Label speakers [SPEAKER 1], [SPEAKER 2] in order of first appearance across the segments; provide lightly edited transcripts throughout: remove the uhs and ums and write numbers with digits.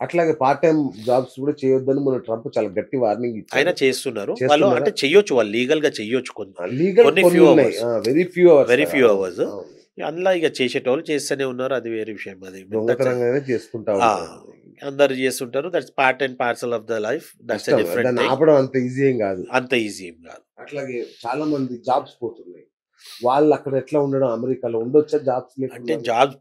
[SPEAKER 1] అట్లాగే part time jobs కూడా చేయొద్దని మన ట్రంప్ చాలా గట్టి వార్నింగ్
[SPEAKER 2] అయినా
[SPEAKER 1] ఇచ్చాడు.
[SPEAKER 2] చేస్తున్నారు. వాళ్ళు
[SPEAKER 1] చేస్తున్నారా?
[SPEAKER 2] అంటే చెయ్యొచ్చు. వాళ్ళు లీగల్‌గా చెయ్యొచ్చు
[SPEAKER 1] లీగల్
[SPEAKER 2] కొన్ని ఫ్యూ
[SPEAKER 1] కొన్నున్నాయి.
[SPEAKER 2] Hours.
[SPEAKER 1] Very few hours
[SPEAKER 2] very
[SPEAKER 1] కదా!
[SPEAKER 2] ఫ్యూ
[SPEAKER 1] అవును.
[SPEAKER 2] అవర్స్.
[SPEAKER 1] అవును.
[SPEAKER 2] అందులో ఇగ చేసేటోళ్ళు చేస్తూనే ఉన్నారు. అది వేరే విషయం. అది దట్స్
[SPEAKER 1] దొంగతనంగానే చేసుకుంటా
[SPEAKER 2] ఆ!
[SPEAKER 1] ఉంటారు.
[SPEAKER 2] అందరూ చేస్తుంటారు. That's part and parcel of the life. That's a
[SPEAKER 1] కష్టం.
[SPEAKER 2] డిఫరెంట్
[SPEAKER 1] దాన్ని
[SPEAKER 2] థింగ్.
[SPEAKER 1] ఆపడం అంత ఈజీ ఏం గాదు.
[SPEAKER 2] అంత ఈజీ ఏం గాదు.
[SPEAKER 1] అట్లాగే చాలా మంది జాబ్స్ పోతున్నాయి. వాళ్ళక్కడ ఎట్లా ఉండడం అమెరికాలో ఉండొచ్చా జాబ్స్
[SPEAKER 2] అంటే
[SPEAKER 1] లేకుండా?
[SPEAKER 2] జాబ్స్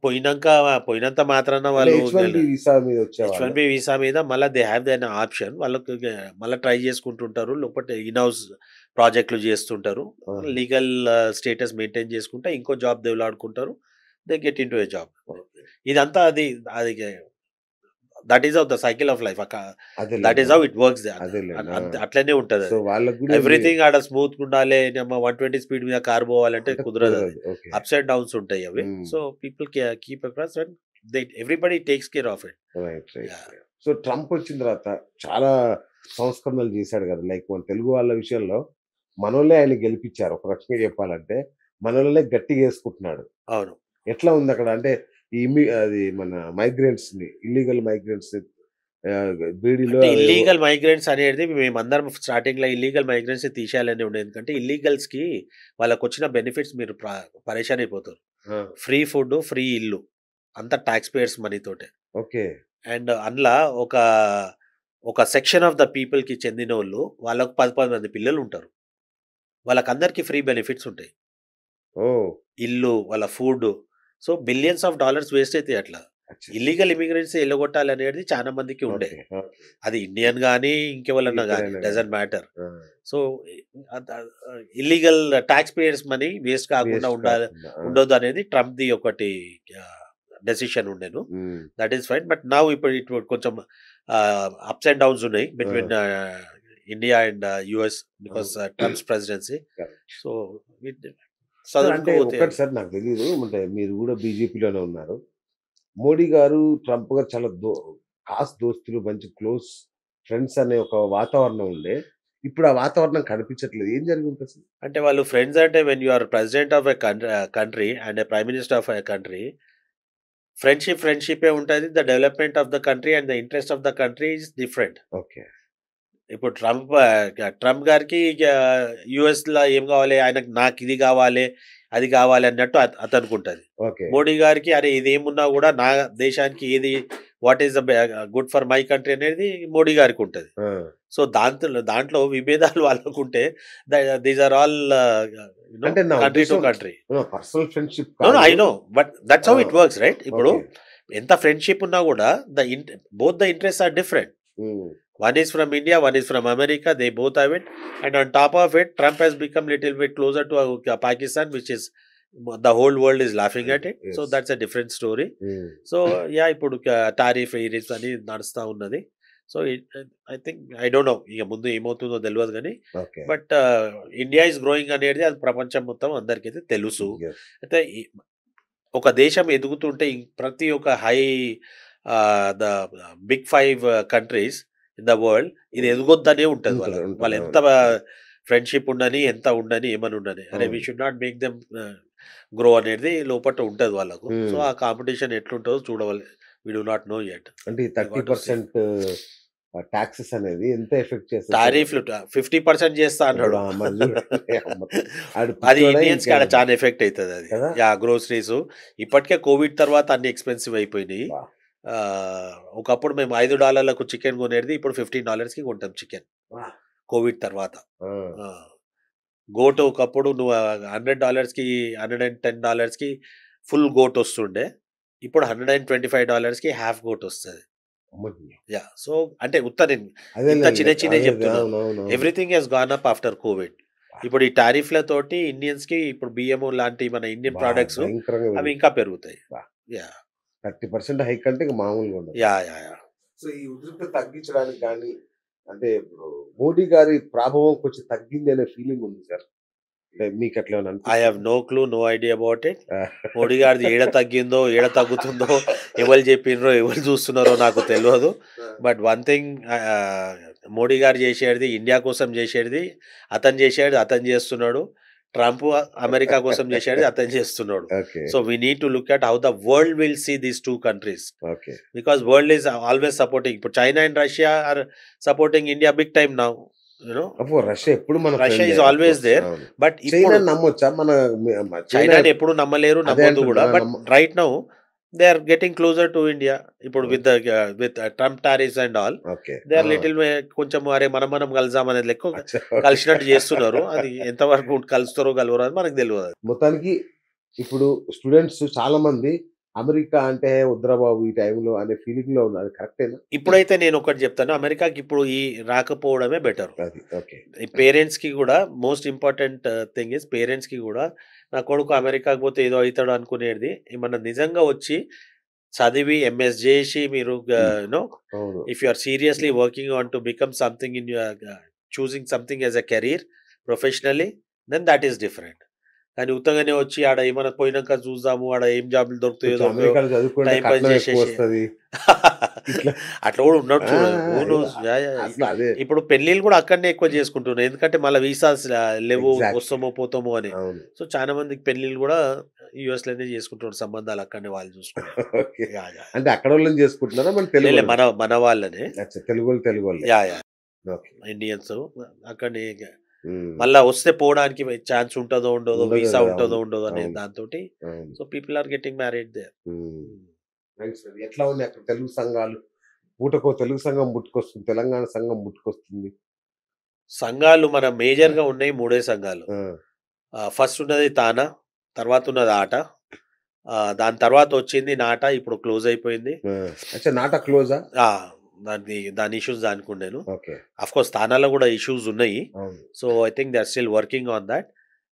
[SPEAKER 2] పోయినంత మాత్రాన
[SPEAKER 1] అంటే
[SPEAKER 2] వాళ్ళు
[SPEAKER 1] హెచ్-1బీ వీసా మీద వచ్చేవాళ్ళు.
[SPEAKER 2] హెచ్-1బీ వీసా మీద మళ్ళా దే హావ్ దెన్ ఆప్షన్. వాళ్ళకి మళ్ళా ట్రై చేసుకుంటుంటారు. లేకపోతే ఇన్ హౌస్ ప్రాజెక్ట్‌లు చేస్తుంటారు.
[SPEAKER 1] ఆహా!
[SPEAKER 2] లీగల్ స్టేటస్ మెయింటైన్ చేసుకుంటా ఇంకో జాబ్ దేవులాడుకుంటారు. They get into a job.
[SPEAKER 1] Okay.
[SPEAKER 2] ఇదంతా అది that is the cycle of life. That
[SPEAKER 1] అదేలెండి.
[SPEAKER 2] Is how it works.
[SPEAKER 1] అదేలెండి.
[SPEAKER 2] అట్లనే
[SPEAKER 1] సో,
[SPEAKER 2] ఉంటదది.
[SPEAKER 1] వాళ్ళకి గూడా
[SPEAKER 2] ఎవ్రీథింగ్ ఆడ స్మూత్‌గా ఉండాలి. 120 స్పీడ్ మీద కార్ పోవాలంటే
[SPEAKER 1] అంటే
[SPEAKER 2] కుదరదది.
[SPEAKER 1] కుదరదు. ఓకే.
[SPEAKER 2] అప్స్ అండ్ డౌన్స్ ఉంటాయి అవి.
[SPEAKER 1] హ్మ్.
[SPEAKER 2] So, people keep across and everybody takes care of it.
[SPEAKER 1] Right. Right.
[SPEAKER 2] Yeah!
[SPEAKER 1] So, Trump వచ్చిన తర్వాత చాలా సంస్కరణలు చేశాడు గదా! లైక్ మన తెలుగు వాళ్ళ విషయంలో మనోళ్ళే ఆయన్ని గెలిపిచ్చారు. ఒక రకంగా చెప్పాలంటే మనోళ్ళనే గట్టిగేసుకుంటున్నాడు.
[SPEAKER 2] అవును.
[SPEAKER 1] ఎట్లా ఉందక్కడ? అంటే అది మన మైగ్రెంట్స్‌ని, ఇల్లీగల్ మైగ్రెంట్స్‌ని బీడీలో
[SPEAKER 2] అంటే
[SPEAKER 1] అవేవో
[SPEAKER 2] ఇల్లీగల్ మైగ్రెంట్స్ అనేది మేమందరం స్టార్టింగ్‌లో ఇల్లీగల్ మైగ్రెంట్స్‌ని తీసేయాలని ఉండేది. ఎందుకంటే ఇల్లీగల్స్‌కి వాళ్ళకొచ్చిన బెనిఫిట్స్ మీరు పరేషాన్ అయిపోతారు.
[SPEAKER 1] ఆ!
[SPEAKER 2] ఫ్రీ ఫుడ్, ఫ్రీ ఇల్లు. అంతా టాక్స్ పేయర్స్ మనీతోటే.
[SPEAKER 1] ఓకే.
[SPEAKER 2] అండ్ అందులో ఒక సెక్షన్ ఆఫ్ ద పీపుల్‌కి చెందినోళ్ళు వాళ్ళకు 10 మంది పిల్లలుంటారు. వాళ్ళకందరికీ ఫ్రీ బెనిఫిట్స్ ఉంటాయి.
[SPEAKER 1] ఓహ్!
[SPEAKER 2] ఇల్లు, వాళ్ళ food. So, billions of dollars waste అయితాయి అట్లా. ఇల్లీగల్
[SPEAKER 1] అచ్చచ్చచ్చ!
[SPEAKER 2] ఇమిగ్రెంట్స్ ఎల్లగొట్టాలనేది చాలా మందికి ఉండే.
[SPEAKER 1] ఓకే. ఓకే.
[SPEAKER 2] అది ఇండియన్ గాని, ఇంకెవలన్నా గాని
[SPEAKER 1] ఎక్కడైనా గాని.
[SPEAKER 2] Doesn't matter.
[SPEAKER 1] ఆ!
[SPEAKER 2] So, illegal tax payers money waste కాకుండా
[SPEAKER 1] వేస్ట్ కాకుండా. ఆ!
[SPEAKER 2] ఉండొద్దనేది ట్రంప్‌ది ఒకటి ఆహ్, డెసిషన్ ఉండెను.
[SPEAKER 1] Hmm.
[SPEAKER 2] That is fine. But now ఇప్పుడు కొంచెం అప్స్ అండ్ డౌన్స్ ఉన్నాయి
[SPEAKER 1] ఆ!
[SPEAKER 2] Between India and US because
[SPEAKER 1] అవును.
[SPEAKER 2] Trump's presidency.
[SPEAKER 1] Correct.
[SPEAKER 2] So, it
[SPEAKER 1] sir అంటే
[SPEAKER 2] సదురుకుపోతే
[SPEAKER 1] ఒక్కటి
[SPEAKER 2] అది.
[SPEAKER 1] సార్ నాకు తెలీదు. అంటే మీరు గూడా బీజేపీలోనే ఉన్నారు. మోడీ గారు, ట్రంప్ గారు చాలా ఖాస్ దోస్తులు, మంచి క్లోజ్ ఫ్రెండ్స్ అనే ఒక వాతావరణం ఉండే. ఇప్పుడు ఆ వాతావరణం కనిపించట్లేదు. ఏం జరిగుంటదసలు?
[SPEAKER 2] అంటే వాళ్ళు ఫ్రెండ్స్ అంటే when you are president of a country and a prime minister of a country ఫ్రెండ్‌షిప్పే ఉంటది. The development of the country and the interest of the country is different.
[SPEAKER 1] Okay.
[SPEAKER 2] ఇప్పుడు ట్రంప్ గారికి యూఎస్‌లో ఏం కావాలి? ఆయనకు నాకిది కావాలి, అది కావాలి అన్నట్టు అతనుకుంటది.
[SPEAKER 1] ఓకే.
[SPEAKER 2] మోడీ గారికి అరే ఇదేమున్నా కూడా నా దేశానికి ఏది what is the good for my country అనేది మోడీ గారికుంటది.
[SPEAKER 1] ఆ!
[SPEAKER 2] సో, దాంట్లో విభేదాలు వాళ్ళకుంటే దీస్ ఆర్ ఆల్
[SPEAKER 1] అంటే నా
[SPEAKER 2] కంట్రీ టు
[SPEAKER 1] ఉద్దేశ్యం
[SPEAKER 2] కంట్రీ.
[SPEAKER 1] Personal friendship
[SPEAKER 2] no.
[SPEAKER 1] కాదు.
[SPEAKER 2] I know. బట్ దట్స్
[SPEAKER 1] ఆ!
[SPEAKER 2] How it works right. ఇప్పుడు
[SPEAKER 1] ఓకే.
[SPEAKER 2] ఎంత ఫ్రెండ్‌షిప్ ఉన్నా కూడా both the interests are different.
[SPEAKER 1] Hmm.
[SPEAKER 2] One is from India, one is from America. They both have it, and on top of it, Trump has become little bit closer to Pakistan, which is the whole world is laughing at it. So
[SPEAKER 1] yes.
[SPEAKER 2] that's a different story.
[SPEAKER 1] హ్మ్.
[SPEAKER 2] So yeah, ఇప్పుడు tariff ఈరిఫ్స్ అని నడుస్తా ఉన్నది. So I think I don't know ఇక ముందు ఏమవుతుందో తెలియదు కానీ
[SPEAKER 1] okay.
[SPEAKER 2] But India is growing అనేది అది ప్రపంచం మొత్తం అందరికైతే తెలుసు.
[SPEAKER 1] యెస్.
[SPEAKER 2] అయితే ఒక దేశం ఎదుగుతుంటే ప్రతి ఒక్క the big 5 countries in the world ఇది ఎదగొద్దనే ఉంటది
[SPEAKER 1] ఉంటది.
[SPEAKER 2] వాళ్ళకు.
[SPEAKER 1] ఉంటది.
[SPEAKER 2] వాళ్ళు ఎంత
[SPEAKER 1] అవును. అవును.
[SPEAKER 2] ఫ్రెండ్‌షిప్ ఉండని, ఎంత ఉండని, ఏమని ఉండని. అరే! వి
[SPEAKER 1] అవును.
[SPEAKER 2] Should not make them grow అనేది లోపట ఉంటది వాళ్ళకు. So,
[SPEAKER 1] hmm.
[SPEAKER 2] ఆ కాంపిటీషన్ ఎట్లుంటదో చూడవాలి. We do not know yet.
[SPEAKER 1] అంటే ఈ
[SPEAKER 2] we got to see.
[SPEAKER 1] 30% taxes అనేది ఎంత ఎఫెక్ట్ చేస్తది సార్?
[SPEAKER 2] టారిఫ్‌లు 50% చేస్తా అన్నాడు.
[SPEAKER 1] మరి చూడండి అమ్మ ఆడు
[SPEAKER 2] అది
[SPEAKER 1] పిచ్చోడా
[SPEAKER 2] ఇండియన్స్‌కి ఆడ
[SPEAKER 1] ఇంకేమన్నా
[SPEAKER 2] చాలా ఎఫెక్ట్ అయితదది.
[SPEAKER 1] కదా!
[SPEAKER 2] యాహ్! గ్రోసరీసు. ఇప్పటికే కోవిడ్ తర్వాత అన్ని ఎక్స్‌పెన్సివ్ అయిపోయినాయి.
[SPEAKER 1] అబ్బా!
[SPEAKER 2] ఒకప్పుడు మేము $5లకు చికెన్ కొనేది ఇప్పుడు $15కి కొంటాం చికెన్.
[SPEAKER 1] ఆ!
[SPEAKER 2] కోవిడ్ తర్వాత.
[SPEAKER 1] ఆ!
[SPEAKER 2] ఆ! గోట్ ఒకప్పుడు నువ్వు $100కి, $110కి ఫుల్ గోట్ వస్తుండే. ఇప్పుడు $125కి హాఫ్ గోట్ వస్తది.
[SPEAKER 1] అమ్మని
[SPEAKER 2] యాహ్! సో, అంటే నేను ఇంత
[SPEAKER 1] అదేలెండి.
[SPEAKER 2] చిన్నయి
[SPEAKER 1] అదే.
[SPEAKER 2] చెప్తున్నాను.
[SPEAKER 1] అవునవునవును.
[SPEAKER 2] Everything has gone up after Covid. ఇప్పుడు ఈ టారిఫ్‌లతోటి ఇండియన్స్‌కి ఇప్పుడు బియ్యము లాంటి మన ఇండియన్ ప్రొడక్ట్స్
[SPEAKER 1] భయంకరంగా
[SPEAKER 2] అవి
[SPEAKER 1] పెరిగింది.
[SPEAKER 2] ఇంకా పెరుగుతాయి.
[SPEAKER 1] అబ్బా!
[SPEAKER 2] యాహ్!
[SPEAKER 1] 30% హైక్ అంటే ఇక మామూలుగా ఉండదు.
[SPEAKER 2] యాహ్!
[SPEAKER 1] సో, ఈ ఉద్రిక్తత తగ్గించడానికి గాని, అంటే ఇప్పుడు మోడీ గారి ప్రభావం కొంచెం తగ్గింది అనే ఫీలింగ్ ఉంది సార్. అంటే మీకట్లేమన్నా
[SPEAKER 2] ఐ హావ్
[SPEAKER 1] అనిపిస్తుందా?
[SPEAKER 2] No clue, no idea about it.
[SPEAKER 1] ఆ!
[SPEAKER 2] మోడీ గారిది ఏడ తగ్గిందో, ఏడ తగ్గుతుందో, ఎవరు జెప్పిండ్రో, ఎవరు జూస్తున్నారో నాకు తెలవదు.
[SPEAKER 1] ఆ!
[SPEAKER 2] బట్ వన్ థింగ్ మోడీ గారు జేసేది ఇండియా కోసం జేసేది అతను జేసేది అతను జేస్తున్నాడు. ట్రంప్ అమెరికా కోసం చేసేది అతను చేస్తున్నాడు.
[SPEAKER 1] Okay.
[SPEAKER 2] So we need to look at how the world will see these 2 countries.
[SPEAKER 1] Okay.
[SPEAKER 2] Because world is always supporting. ఇప్పుడు China and Russia are supporting India big time now.
[SPEAKER 1] అబ్బో! Russia ఎప్పుడు మన
[SPEAKER 2] Russia
[SPEAKER 1] ఫ్రెండే.
[SPEAKER 2] Is
[SPEAKER 1] of
[SPEAKER 2] always
[SPEAKER 1] course.
[SPEAKER 2] There.
[SPEAKER 1] అవును.
[SPEAKER 2] But ఇప్పుడు
[SPEAKER 1] చైనాని నమ్మొచ్చా? China
[SPEAKER 2] చైనాని ఎప్పుడు నమ్మలేరు,
[SPEAKER 1] అదే
[SPEAKER 2] నమ్మొద్దు కూడా.
[SPEAKER 1] అంటున్నా.
[SPEAKER 2] But right now they are getting closer to India. ఇప్పుడు with Trump tariffs and all
[SPEAKER 1] okay.
[SPEAKER 2] They are
[SPEAKER 1] ఆ!
[SPEAKER 2] లిటిల్ కొంచెం అరే మనం కలుద్దాం అనేది లెక్క
[SPEAKER 1] అచ్చా!
[SPEAKER 2] కలిసినట్టు చేస్తున్నారు. అది ఎంతవరకు కలుస్తారో కలవరో అది మనకు తెలియదు.
[SPEAKER 1] మొత్తానికి ఇప్పుడు స్టూడెంట్స్ చాలా మంది అమెరికా అంటే వద్దురా బాబు ఈ టైంలో అనే ఫీలింగ్‌లో ఉన్నారు. అది కరెక్టేనా?
[SPEAKER 2] ఇప్పుడైతే నేను ఒకటి చెప్తాను, అమెరికాకి ఇప్పుడు ఈ రాకపోవడమే బెటర్.
[SPEAKER 1] అది. ఓకే.
[SPEAKER 2] ఈ పేరెంట్స్‌కి కూడా మోస్ట్ ఇంపార్టెంట్ థింగ్ ఈస్ పేరెంట్స్‌కి కూడా నా కొడుకు అమెరికాకి పోతే ఏదో అవుతాడు అనుకునేది ఏమన్నా నిజంగా వచ్చి చదివి ఎంఎస్ చేసి మీరు నో
[SPEAKER 1] అవును.
[SPEAKER 2] If you are seriously working on to become something in your choosing something as a career professionally then that is different. కానీ ఉత్తగానే వచ్చి ఆడ ఏమైనా పోయినాక చూద్దాము, ఆడ ఏం జాబ్‌లు దొరుకుతాయో
[SPEAKER 1] కొంచెం అమెరికాలో చదువుకుంటే
[SPEAKER 2] టైం పాస్
[SPEAKER 1] కట్నం ఎక్కువ
[SPEAKER 2] చేసేసి
[SPEAKER 1] వస్తది. ఇట్లా
[SPEAKER 2] అట్లా కూడా ఉన్నాడు
[SPEAKER 1] ఆ!
[SPEAKER 2] చూడు.
[SPEAKER 1] ఆ!
[SPEAKER 2] Who knows.
[SPEAKER 1] అసలు అదే.
[SPEAKER 2] ఇప్పుడు పెళ్ళిళ్ళు కూడా అక్కడనే ఎక్కువ చేసుకుంటున్నారు. ఎందుకంటే మళ్ళీ వీసాస్ లేవు,
[SPEAKER 1] ఎగ్జాక్ట్‌లీ.
[SPEAKER 2] వస్తామో పోతామో అని.
[SPEAKER 1] అవును.
[SPEAKER 2] సో చాలా మందికి పెళ్ళిళ్ళు కూడా యూఎస్‌లోనే చేసుకుంటున్నారు, సంబంధాలు అక్కడనే వాళ్ళు చూసుకుంటారు.
[SPEAKER 1] ఓకే.
[SPEAKER 2] యాహ్! యాహ్!
[SPEAKER 1] అంటే అక్కడోళ్ళని చేసుకుంటున్నారా? మన
[SPEAKER 2] లే
[SPEAKER 1] తెలుగోళ్ళనా?
[SPEAKER 2] మన వాళ్ళనే.
[SPEAKER 1] అచ్చా! తెలుగోళ్ళే.
[SPEAKER 2] యాహ్! యాహ్!
[SPEAKER 1] ఓకే.
[SPEAKER 2] ఇండియన్స్ అక్కడనే
[SPEAKER 1] హ్మ్.
[SPEAKER 2] మళ్ళా వస్తే పోవడానికి ఛాన్స్ ఉంటదో ఉండదో,
[SPEAKER 1] ఉండదు
[SPEAKER 2] వీసా
[SPEAKER 1] కదా!
[SPEAKER 2] ఉంటదో
[SPEAKER 1] అవును.
[SPEAKER 2] ఉండదో అనే
[SPEAKER 1] అవును.
[SPEAKER 2] దాంతోటి
[SPEAKER 1] అవును.
[SPEAKER 2] So people are getting married there.
[SPEAKER 1] Hmm. Thanks అండి. ఎట్లా ఉన్నాయి అక్కడ తెలుగు సంఘాలు? పూటకో తెలుగు సంఘం పుట్టుకొస్తుంది. తెలంగాణ సంఘం పుట్టుకొస్తుంది.
[SPEAKER 2] సంఘాలు మన మేజర్‌గా ఉన్నాయి 3 సంఘాలు.
[SPEAKER 1] ఆ!
[SPEAKER 2] ఫస్ట్ ఉన్నది తానా, తర్వాత ఉన్నది ఆట. దాని తర్వాత వచ్చింది నాట, ఇప్పుడు క్లోజ్ అయిపోయింది.
[SPEAKER 1] ఆ! అచ్చా! నాటా క్లోజా?
[SPEAKER 2] ఆ! దాని ఇష్యూస్ దానికుండేను.
[SPEAKER 1] ఓకే.
[SPEAKER 2] ఆఫ్‌కోర్స్ తానాలో కూడా ఇష్యూస్ ఉన్నాయి.
[SPEAKER 1] అవును.
[SPEAKER 2] So, I think they are still working on thought.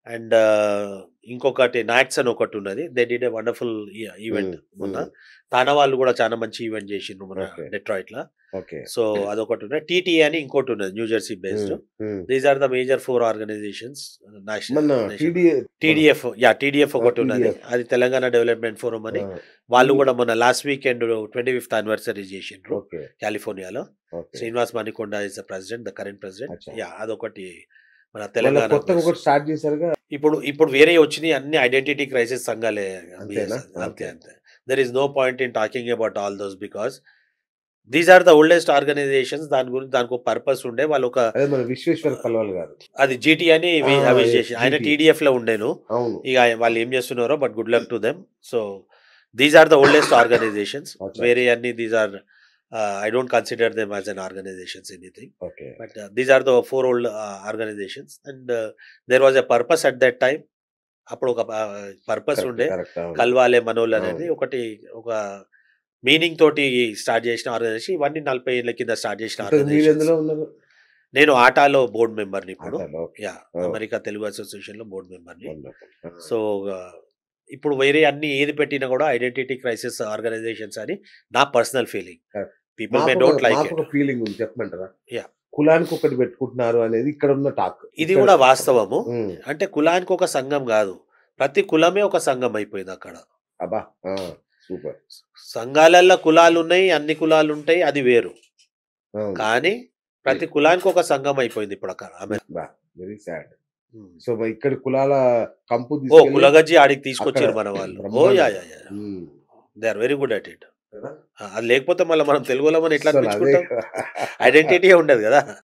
[SPEAKER 2] And ఇంకొకటి నాట్స్ అని ఒకటున్నది. They did a wonderful event
[SPEAKER 1] hmm.
[SPEAKER 2] మొన్న.
[SPEAKER 1] హ్మ్.
[SPEAKER 2] తానా వాళ్ళు కూడా చాలా మంచి ఈవెంట్ చేసిండ్రు మన
[SPEAKER 1] ఓకే.
[SPEAKER 2] డెట్రాయిట్‌ల.
[SPEAKER 1] ఓకే.
[SPEAKER 2] సో, అదొకటున్నది. టీటీఏ అని ఇంకోటున్నది New Jersey based.
[SPEAKER 1] Hmm. Hmm.
[SPEAKER 2] These are the major 4 organisations
[SPEAKER 1] మన
[SPEAKER 2] నేషన్.
[SPEAKER 1] మన
[SPEAKER 2] టీడీఎఫ్ ఒకటున్నది.
[SPEAKER 1] టీడీఎఫ్.
[SPEAKER 2] అది తెలంగాణ డెవలప్‌మెంట్ ఫోరం అని.
[SPEAKER 1] ఆ!
[SPEAKER 2] వాళ్ళు
[SPEAKER 1] ఈ
[SPEAKER 2] కూడా మొన్న లాస్ట్ వీకెండ్ 25th యానివర్సరీ చేసిండ్రు
[SPEAKER 1] ఓకే.
[SPEAKER 2] కాలిఫోర్నియాలో.
[SPEAKER 1] Okay.
[SPEAKER 2] Srinivas Manikonda is the president, the current president.
[SPEAKER 1] అచ్చా!
[SPEAKER 2] యాహ్! అదొకటి మన
[SPEAKER 1] మళ్ళా
[SPEAKER 2] తెలంగాణ
[SPEAKER 1] కొత్తగా
[SPEAKER 2] బేస్.
[SPEAKER 1] ఒకటి స్టార్ట్ చేశారుగా?
[SPEAKER 2] ఇప్పుడు వేరే వచ్చినయి అన్ని ఐడెంటిటీ క్రైసిస్ సంఘాలే.
[SPEAKER 1] అంతేనా?
[SPEAKER 2] అంతే.
[SPEAKER 1] Okay.
[SPEAKER 2] There is no point in talking about all those because these are the oldest organisations. దానికొక పర్పస్ ఉండే. వాళ్ళొక
[SPEAKER 1] అదే మన విశ్వేశ్వర పల్వాల్ గారు.
[SPEAKER 2] అది జీటీ అని
[SPEAKER 1] ఆ!
[SPEAKER 2] అవిష్
[SPEAKER 1] యెస్.
[SPEAKER 2] చేసి ఆయన
[SPEAKER 1] జీటీ.
[SPEAKER 2] టీడీఎఫ్‌లో ఉండేను.
[SPEAKER 1] అవును.
[SPEAKER 2] ఇక వాళ్ళు ఏం చేస్తున్నారో but good luck to them. So these are the oldest organisations.
[SPEAKER 1] అచ్చా!
[SPEAKER 2] వేరే అన్ని these are I don't consider them as an organisations anything.
[SPEAKER 1] Okay.
[SPEAKER 2] But these are the 4 old organisations. And there was a purpose at that time. అప్పుడు ఒక purpose
[SPEAKER 1] correct.
[SPEAKER 2] ఉండే.
[SPEAKER 1] Correct. అవును.
[SPEAKER 2] కలవాలే మనోళ్ళనేది
[SPEAKER 1] అవును.
[SPEAKER 2] ఒక మీనింగ్ తోటి స్టార్ట్ చేసిన ఆర్గనైజేషన్. ఇవన్నీ 40 ఏళ్ల కింద స్టార్ట్ చేసిన
[SPEAKER 1] ఇంతకు
[SPEAKER 2] ఆర్గనైజేషన్స్.
[SPEAKER 1] మీరెందులో ఉన్నారు?
[SPEAKER 2] నేను ఆటాలో బోర్డ్ మెంబర్‌ని ఇప్పుడు.
[SPEAKER 1] ఆటలో. Okay.
[SPEAKER 2] Yeah!
[SPEAKER 1] Oh!
[SPEAKER 2] America Telugu అసోసియేషన్‌లో బోర్డ్ మెంబర్‌ని.
[SPEAKER 1] వండర్‌ఫుల్. ఆ!
[SPEAKER 2] సో, ఇప్పుడు వేరే అన్ని ఏది పెట్టినా కూడా ఐడెంటిటీ క్రైసిస్ ఆర్గనైజేషన్స్ అని నా personal feeling.
[SPEAKER 1] Correct.
[SPEAKER 2] People may don't like
[SPEAKER 1] మాకొక
[SPEAKER 2] ఇట్.
[SPEAKER 1] ఫీలింగ్ ఉంది చెప్పమంటారా?
[SPEAKER 2] యాహ్!
[SPEAKER 1] కులానికి ఒకటి పెట్టుకుంటున్నారు అనేది ఇక్కడున్న టాక్.
[SPEAKER 2] ఇది
[SPEAKER 1] ఇక్కడ
[SPEAKER 2] కూడా వాస్తవము.
[SPEAKER 1] హ్మ్.
[SPEAKER 2] అంటే కులానికి ఒక సంఘం కాదు. ప్రతి కులమే ఒక సంఘం అయిపోయింది అక్కడ.
[SPEAKER 1] అబ్బా! ఆ! సూపర్.
[SPEAKER 2] సంఘాలల్లో కులాలున్నాయి, అన్ని కులాలుంటాయి, అది వేరు.
[SPEAKER 1] అవును.
[SPEAKER 2] కానీ ప్రతి కులానికి ఒక సంఘం అయిపోయింది ఇప్పుడు అక్కడ
[SPEAKER 1] అబ్బా! Very sad.
[SPEAKER 2] హ్మ్.
[SPEAKER 1] సో, ఇక్కడ కులాల కంపు
[SPEAKER 2] ఓ
[SPEAKER 1] తీసుకెళ్ళి
[SPEAKER 2] కులగజ్జి ఆడికి
[SPEAKER 1] అక్కడ
[SPEAKER 2] తీసుకొచ్చిర్రు మన వాళ్ళు.
[SPEAKER 1] బ్రహ్మాండంగా.
[SPEAKER 2] Yeah!
[SPEAKER 1] Hmm.
[SPEAKER 2] They are very good at it.
[SPEAKER 1] కదా!
[SPEAKER 2] అది లేకపోతే మళ్ళా మనం తెలుగోళ్ళమని ఎట్లా
[SPEAKER 1] అస్సలు అదే
[SPEAKER 2] అనిపించుకుంటాం? ఐడెంటిటీయే ఉండదు కదా!